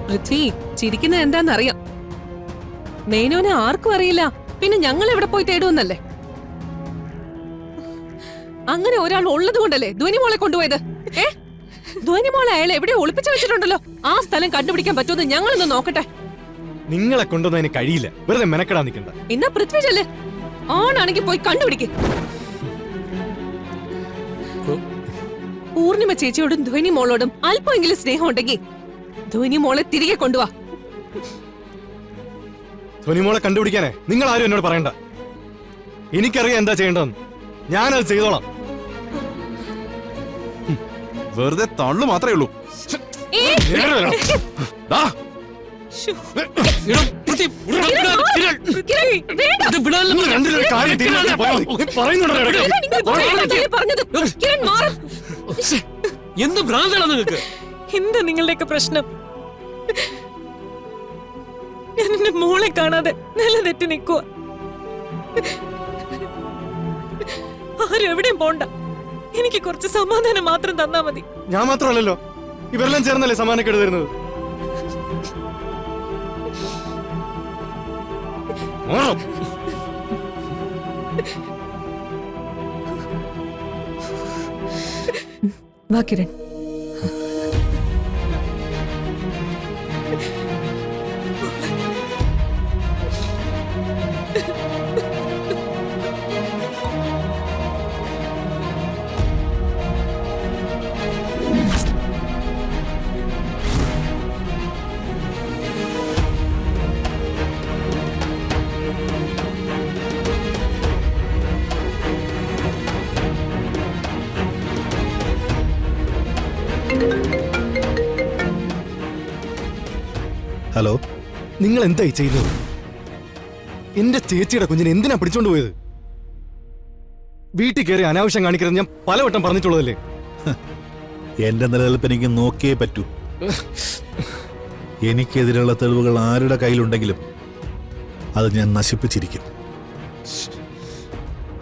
പൃഥ്വി ചിരിക്കുന്നത് എന്താന്നറിയാം. മേനോനെ ആർക്കും അറിയില്ല, പിന്നെ ഞങ്ങൾ എവിടെ പോയി തേടുമെന്നല്ലേ? അങ്ങനെ ഒരാൾ ഉള്ളത് കൊണ്ടല്ലേ ധ്വനിമോളെ കൊണ്ടുപോയത്? ധ്വനിമോളെ അയാളെ എവിടെ ഒളിപ്പിച്ചു വെച്ചിട്ടുണ്ടല്ലോ, ആ സ്ഥലം കണ്ടുപിടിക്കാൻ പറ്റുമെന്ന് ഞങ്ങളൊന്ന് നോക്കട്ടെ. നിങ്ങളെ കൊണ്ടൊന്നും അതിന് കഴിയില്ല, വെറുതെ മെനക്കെടാൻ നിൽക്കണ്ട. എന്നാ പൃഥ്വി ചെല്ല്, ആണാണെങ്കിൽ പോയി കണ്ടുപിടിക്ക്. പൂർണിമ ചേച്ചിയോടും ധ്വനി മോളോടും അല്പമെങ്കിലും സ്നേഹം ഉണ്ടെങ്കിൽ ധ്വനി മോളെ തിരികെ കൊണ്ടുവാ. ധ്വനിമോളെ കണ്ടുപിടിക്കാനേ നിങ്ങൾ ആരും എന്നോട് പറയണ്ട. എനിക്കറിയാം എന്താ ചെയ്യേണ്ടതെന്ന്, ഞാനത് ചെയ്തോളാം. വെറുതെ തള്ളു മാത്രമേ ഉള്ളൂ. എന്ത് ഭ്രാന്താണ് നിങ്ങൾക്ക്? എന്താ നിങ്ങളുടെയൊക്കെ പ്രശ്നം? ഞാൻ എന്റെ മോളെ കാണാതെ നില തെറ്റി നിൽക്കുക. ആരും എവിടെയും പോണ്ട, എനിക്ക് കുറച്ച് സമാധാനം മാത്രം തന്നാ മതി. ഞാൻ മാത്രമല്ലല്ലോ, ഇവരെല്ലാം ചേർന്നല്ലേ സമാധാനക്കേട് തരുന്നത്. വാ കിരൺ. ഹലോ, നിങ്ങൾ എന്തായി ചെയ്യുന്നത്? എന്റെ ചേച്ചിയുടെ കുഞ്ഞിനെ എന്തിനാ പിടിച്ചോണ്ട് പോയത്? വീട്ടിൽ കയറി അനാവശ്യം കാണിക്കരുത് ഞാൻ പലവട്ടം പറഞ്ഞിട്ടുള്ളതല്ലേ. എന്റെ നിലനിൽപ്പ് എനിക്ക് നോക്കിയേ പറ്റൂ. എനിക്കെതിരെയുള്ള തെളിവുകൾ ആരുടെ കയ്യിലുണ്ടെങ്കിലും അത് ഞാൻ നശിപ്പിച്ചിരിക്കും.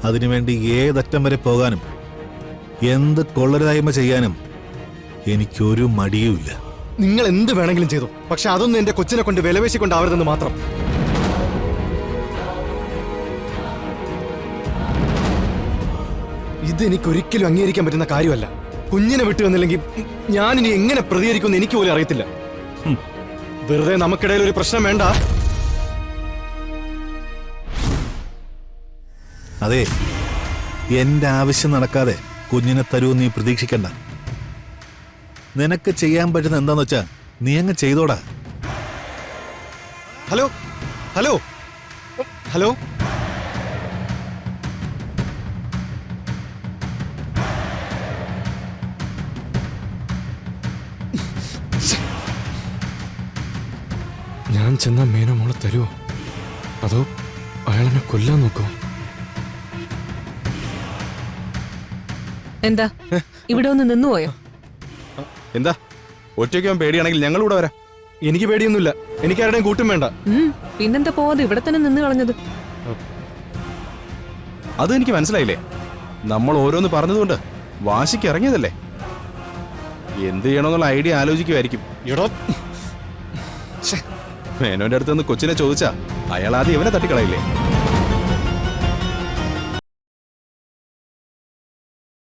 അതിനുവേണ്ടി ഏതറ്റം വരെ പോകാനും എന്ത് കൊള്ളരുതായ്മ ചെയ്യാനും എനിക്കൊരു മടിയുമില്ല. നിങ്ങൾ എന്ത് വേണമെങ്കിലും ചെയ്തു, പക്ഷെ അതൊന്നും എന്റെ കൊച്ചിനെ കൊണ്ട് വിലവേശിക്കൊണ്ടാവരുതെന്ന് മാത്രം. ഇതെനിക്ക് ഒരിക്കലും അംഗീകരിക്കാൻ പറ്റുന്ന കാര്യമല്ല. കുഞ്ഞിനെ വിട്ടു വന്നില്ലെങ്കിൽ ഞാനിനി എങ്ങനെ പ്രതികരിക്കുമെന്ന് എനിക്ക് പോലും അറിയത്തില്ല. വെറുതെ നമുക്കിടയിൽ ഒരു പ്രശ്നം വേണ്ട. അതെ, എന്റെ ആവശ്യം നടക്കാതെ കുഞ്ഞിനെ തരൂ നീ പ്രതീക്ഷിക്കണ്ട. നിനക്ക് ചെയ്യാൻ പറ്റുന്ന എന്താന്ന് വെച്ചാ നീ അങ്ങ് ചെയ്തോടാ. ഹലോ ഹലോ ഹലോ, ഞാൻ ചെന്നാ മേനോ മോളെ തരുമോ, അതോ അയാളെന്നെ കൊല്ലാൻ നോക്കുമോ? എന്താ ഇവിടെ ഒന്ന് നിന്നുപോയോ? എന്താ ഒറ്റയ്ക്ക് പേടിയാണെങ്കിൽ ഞങ്ങളിവിടെ വരാം. എനിക്ക് പേടിയൊന്നുമില്ല, എനിക്ക് ആരുടെയും കൂട്ടും വേണ്ട. പിന്നെന്താ പോവാതെ ഇവിടെ തന്നെ നിന്ന് കളഞ്ഞത്? അത് എനിക്ക് മനസ്സിലായില്ലേ. നമ്മൾ ഓരോന്ന് പറഞ്ഞതുകൊണ്ട് വാശിക്ക് ഇറങ്ങിയതല്ലേ. എന്ത് ചെയ്യണമെന്നുള്ള ഐഡിയ ആലോചിക്കുമായിരിക്കും. മേനോന്റെ അടുത്ത് നിന്ന് കൊച്ചിനെ ചോദിച്ചാ അയാൾ ആദ്യം ഇവനെ തട്ടിക്കളയില്ലേ.